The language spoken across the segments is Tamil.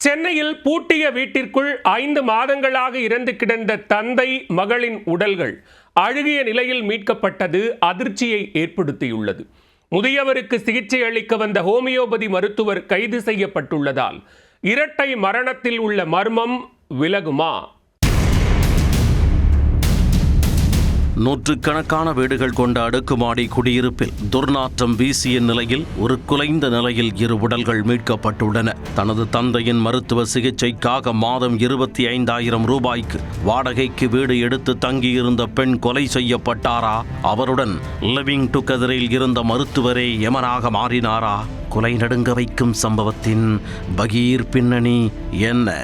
சென்னையில் பூட்டிய வீட்டிற்குள் 5 மாதங்களாக இறந்து கிடந்த தந்தை மகளின் உடல்கள் அழுகிய நிலையில் மீட்கப்பட்டது அதிர்ச்சியை ஏற்படுத்தியுள்ளது. முதியவருக்கு சிகிச்சை அளிக்க வந்த ஹோமியோபதி மருத்துவர் கைது செய்யப்பட்டுள்ளதால் இரட்டை மரணத்தில் உள்ள மர்மம் விலகுமா? நூற்றுக்கணக்கான வீடுகள் கொண்ட அடுக்குமாடி குடியிருப்பில் துர்நாற்றம் வீசிய நிலையில் ஒரு குலைந்த நிலையில் 2 உடல்கள் மீட்கப்பட்டுள்ளன. தனது தந்தையின் மருத்துவ சிகிச்சைக்காக மாதம் 25,000 ரூபாய்க்கு வாடகைக்கு வீடு எடுத்து தங்கியிருந்த பெண் கொலை செய்யப்பட்டாரா? அவருடன் லிவிங் டுகெதரில் இருந்த மருத்துவரே யமனாக மாறினாரா? கொலை நடுங்க வைக்கும் சம்பவத்தின் பகீர் பின்னணி என்ன?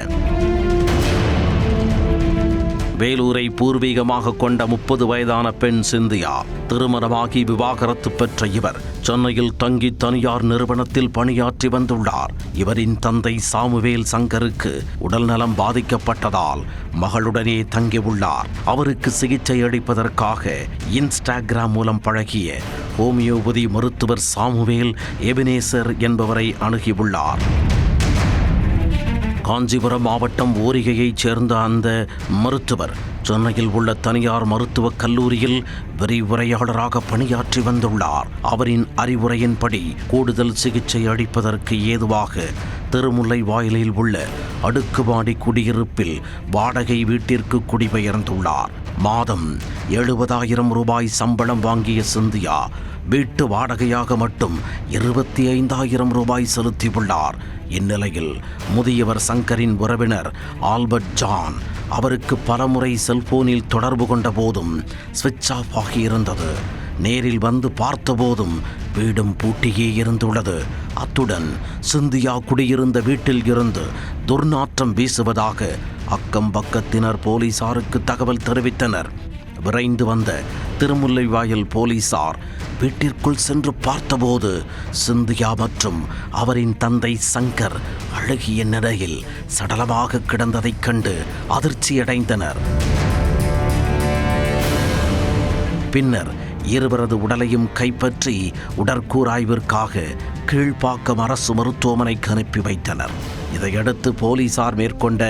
வேலூரை பூர்வீகமாக கொண்ட 30 வயதான பெண் சிந்தியா. திருமணமாகி விவாகரத்து பெற்ற இவர் சென்னையில் தங்கி தனியார் நிறுவனத்தில் பணியாற்றி வந்துள்ளார். இவரின் தந்தை சாமுவேல் சங்கருக்கு உடல்நலம் பாதிக்கப்பட்டதால் மகளுடனே தங்கியுள்ளார். அவருக்கு சிகிச்சை அளிப்பதற்காக இன்ஸ்டாகிராம் மூலம் பழகிய ஹோமியோபதி மருத்துவர் சாமுவேல் எபினேசர் என்பவரை அணுகியுள்ளார். காஞ்சிபுரம் மாவட்டம் ஓரிகையைச் சேர்ந்த அந்த மருத்துவர் சென்னையில் உள்ள தனியார் மருத்துவக் கல்லூரியில் விரிவுரையாளராக பணியாற்றி வந்துள்ளார். அவரின் அறிவுரையின்படி கூடுதல் சிகிச்சை அளிப்பதற்கு ஏதுவாக திருமுல்லை வாயிலில் உள்ள அடுக்குமாடி குடியிருப்பில் வாடகை வீட்டிற்கு குடிபெயர்ந்துள்ளார். மாதம் 70,000 ரூபாய் சம்பளம் வாங்கிய சிந்தியா வீட்டு வாடகையாக மட்டும் 25,000 ரூபாய் செலுத்தியுள்ளார். இந்நிலையில் முதியவர் சங்கரின் உறவினர் ஆல்பர்ட் ஜான் அவருக்கு பலமுறை செல்போனில் தொடர்பு கொண்ட போதும் ஸ்விட்ச் ஆஃப் ஆகியிருந்தது. நேரில் வந்து பார்த்தபோதும் வீடும் பூட்டியே இருந்துள்ளது. அத்துடன் சிந்தியா குடியிருந்த வீட்டில் இருந்து துர்நாற்றம் வீசுவதாக அக்கம் பக்கத்தினர் போலீசாருக்கு தகவல் தெரிவித்தனர். விரைந்து வந்த திருமுல்லைவாயல் போலீசார் வீட்டிற்குள் சென்று பார்த்தபோது சிந்தியா மற்றும் அவரின் தந்தை சங்கர் அழுகிய நிலையில் சடலமாக கிடந்ததைக் கண்டு அதிர்ச்சியடைந்தனர். பின்னர் இருவரது உடலையும் கைப்பற்றி உடற்கூராய்விற்காக கீழ்ப்பாக்கம் அரசு மருத்துவமனைக்கு அனுப்பி வைத்தனர். இதையடுத்து போலீசார் மேற்கொண்ட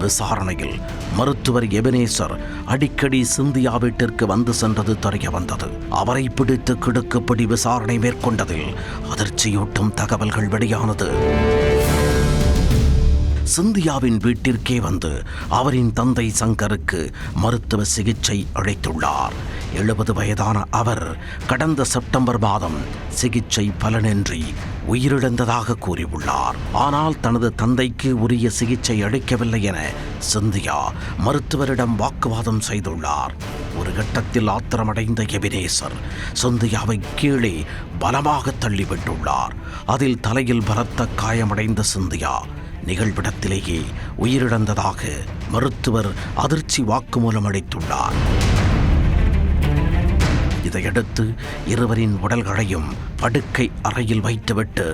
விசாரணையில் மருத்துவர் எபினேசர் அடிக்கடி சிந்தியா வீட்டிற்கு வந்து சென்றது தெரிய வந்தது. அவரை பிடித்து கிடுக்குப்படி விசாரணை மேற்கொண்டதில் அதிர்ச்சியூட்டும் தகவல்கள் வெளியானது. சிந்தியாவின் வீட்டிற்கே வந்து அவரின் தந்தை சங்கருக்கு மருத்துவ சிகிச்சை அளித்துள்ளார். 70 வயதான அவர் கடந்த செப்டம்பர் மாதம் சிகிச்சை பலனின்றி உயிரிழந்ததாக கூறியுள்ளார். ஆனால் தனது தந்தைக்கு உரிய சிகிச்சை அளிக்கவில்லை என சிந்தியா மருத்துவரிடம் வாக்குவாதம் செய்துள்ளார். ஒரு கட்டத்தில் ஆத்திரமடைந்த எபினேசர் சிந்தியாவை கீழே பலமாக தள்ளிவிட்டுள்ளார். அதில் தலையில் பலத்த காயமடைந்த சிந்தியா நிகழ்விடத்திலேயே உயிரிழந்ததாக மருத்துவர் அதிர்ச்சி வாக்குமூலம் அளித்துள்ளார். இதையடுத்து இருவரின் உடல்களையும் படுக்கை அறையில் வைத்துவிட்டு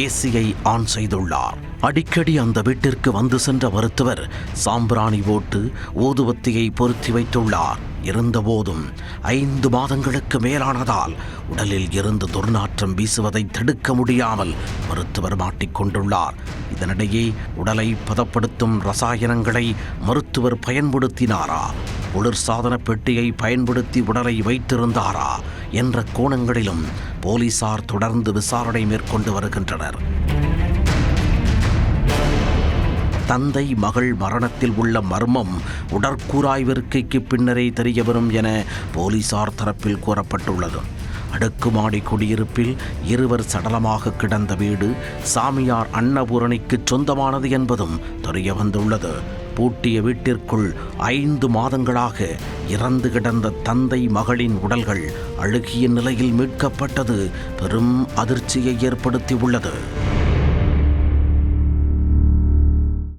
ஏசியை ஆன் செய்துள்ளார். அடிக்கடி அந்த வீட்டிற்கு வந்து சென்ற மருத்துவர் சாம்பிராணி போட்டு ஊதுவத்தியை பொருத்தி வைத்துள்ளார். இருந்தபோதும் 5 மாதங்களுக்கு மேலானதால் உடலில் இருந்து துர்நாற்றம் வீசுவதை தடுக்க முடியாமல் மருத்துவர் மாட்டிக்கொண்டுள்ளார். இதனிடையே உடலை பதப்படுத்தும் ரசாயனங்களை மருத்துவர் பயன்படுத்தினாரா, குளிர்சாதன பெட்டியை பயன்படுத்தி உடலை வைத்திருந்தாரா என்ற கோணங்களிலும் போலீசார் தொடர்ந்து விசாரணை மேற்கொண்டு வருகின்றனர். தந்தை மகள் மரணத்தில் உள்ள மர்மம் உடற்கூராய்விற்கு பின்னரே தெரியவரும் என போலீசார் தரப்பில் கூறப்பட்டுள்ளது. அடுக்குமாடி குடியிருப்பில் இருவர் சடலமாக கிடந்த வீடு சாமியார் அன்னபூரணிக்கு சொந்தமானது என்பதும் தெரிய வந்துள்ளது. பூட்டிய வீட்டிற்குள் 5 மாதங்களாக இறந்து கிடந்த தந்தை மகளின் உடல்கள் அழுகிய நிலையில் மீட்கப்பட்டது பெரும் அதிர்ச்சியை ஏற்படுத்தியுள்ளது.